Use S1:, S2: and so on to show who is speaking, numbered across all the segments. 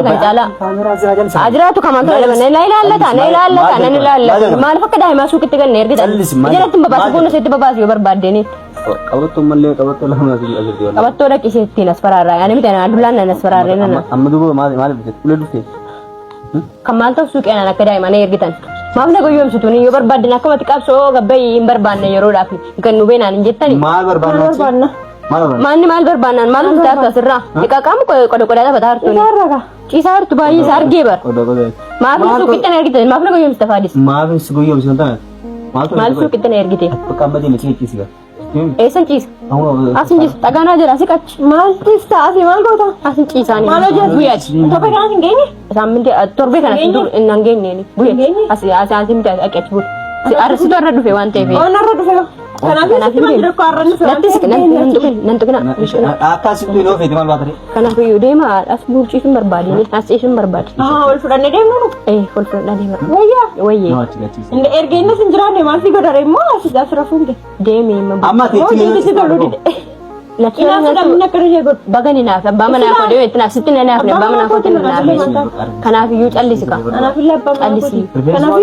S1: kan cala. Ajiraatu kaman tola ban la ilaalata nan ilaalata maal fakka daa'ima suuqitti kan ergitan jalatti babaasu kun sitti babaasu yoo barbaaddeeni
S2: qabattu mallee qabattu lama asirti wala
S1: qabattu dhaqiseetti nasfaraarraa yaani miti adulaan nasfaraarree nana
S2: amma duuba maal bitte ulee dhufte
S1: kamal ta'u suuqeen akka daa'ima ergitan maaf na goyoomsituun yoo barbaaddan akka mati qabsoo gabbayii hin barbaanne yeroodhaaf kan nu beenaan hin jettani
S2: maal barbaanna
S1: Manni maal barbaadan maal taatu asirraa dhiqaqamu qodaa lafa taartu ciisaa hartu baay'ee isaa argee bar maaf suuqitti ergite maaf na goyoomsita faadis
S2: maaf goyoomsita ta'e
S1: maal suuqitti ergite
S2: qabbadee miti ciisiga
S1: eessan ciisa asin ciisa dhagaanaa jira asi qachi maal ciisa asi maal goota asin ciisaanii maal hojjetu buyyaati torbee kanas hin geenye saaminti torbee kanas hin geenye buyyaati asi miti achi buyya arsitu arra dhufe waan ta'eef arra dhufe kanaaf dirqoo arra dhufe nan tuqina
S2: akkasitti iloo feeti maal baatare
S1: kanaaf iyyuu deema as bulchiisuun barbaadini as ciisuun barbaadi
S3: wal fudhannee deemnu
S1: wal fudhannee deema
S3: wayyee inni ergeenna sin jiraanne maal si godhare immoo as rafuunte
S1: deemi
S2: amma
S3: teetti toluu dide
S1: bagani naaf abbaa manaa koo deemetti naaf sitti naaf abbaa manaa koo naaf kanaaf iyyuu callisi ka callisi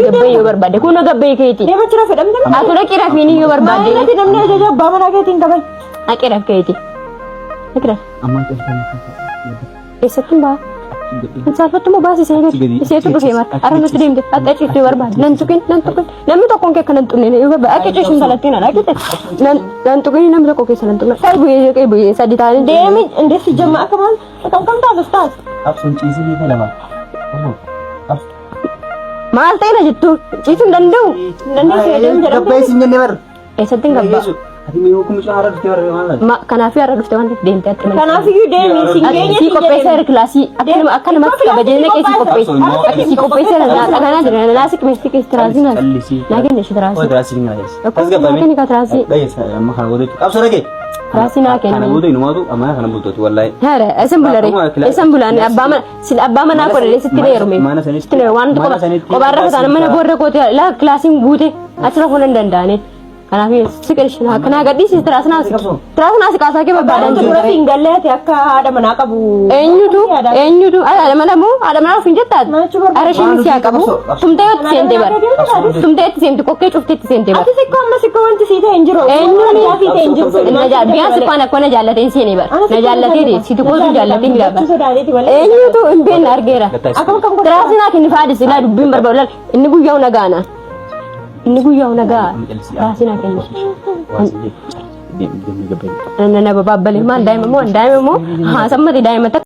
S1: gabbee yoo barbaade kun gabbee keeti
S3: deema jira fedhamte
S1: atu dhaqi rafiin yoo barbaade
S3: namni ajaja abbaa manaa keetiin qaban
S1: dhaqi raf keeti dhaqi raf
S2: amma
S1: eessatti baa Salfatu mo baasi seetu dhufe mata ara nuti deemte akka ciisu barbaade nan tuqin namni tokkoon kee kanan tuqne yoo barbaade akka ciisu salattiin ala kite nan tuqin namni tokko keessa nan tuqne sai bu'ee sadi taane
S3: deemi indeessi jamma akka maal kam taas
S2: absun ciisi ni lama
S1: maal ta'e jettu ciisuun danda'u
S2: gabbee sin jenne bar
S1: eessatti gabbaa
S2: ati mi hukum shahara dhufte bar maal
S1: kanaaf har'a dhufte waan deemte atti
S3: kanaaf iyyuu deemi singeenye
S1: si qopheessaa kilaasii akka namatti kabajee keessi qopheessaa akka si qopheessaa dhaqanaa jira naasi kimesti keessi tiraasii naa kenne shi tiraasii
S2: tiraasii ni gaayes
S1: akkasuma kan tiraasii
S2: gaayes amma kana godhe qabso dhage
S1: tiraasii naa kenne
S2: kana godhe inumaatu amma kana bultooti wallahi
S1: hara esan bulare abbaa manaa kodhe sitti ne yerume sitti ne waan qobaarra fataan mana boorre kooti la kilaasiin guute asira kun danda'ane kanaaf siqirshina kana gadhiisi tiraasnaas kaasaa kee barbaadan
S3: jiru hin galleeti akka haadha manaa qabu
S1: eenyutu haadha manaa moo haadha manaa ofin jettaat arashin siyaa qabu tumtee itti seente bar tumtee itti seente kokkee cuftee itti seente bar
S3: ati sikko wanti siite hin jiru
S1: eenyutu fiite hin jiru biyaan siqqaan akkana jaallateen seene bar na jaallatee siti kootu jaallatee mila bar eenyutu hin beekne argeera tiraasnaa kenni faadis ilaa dubbiin barbaadu inni guyyaa nagaana inni guyyaa nagaa raasina kenna nana babbalee maal daa'ima moo haa sammati daa'ima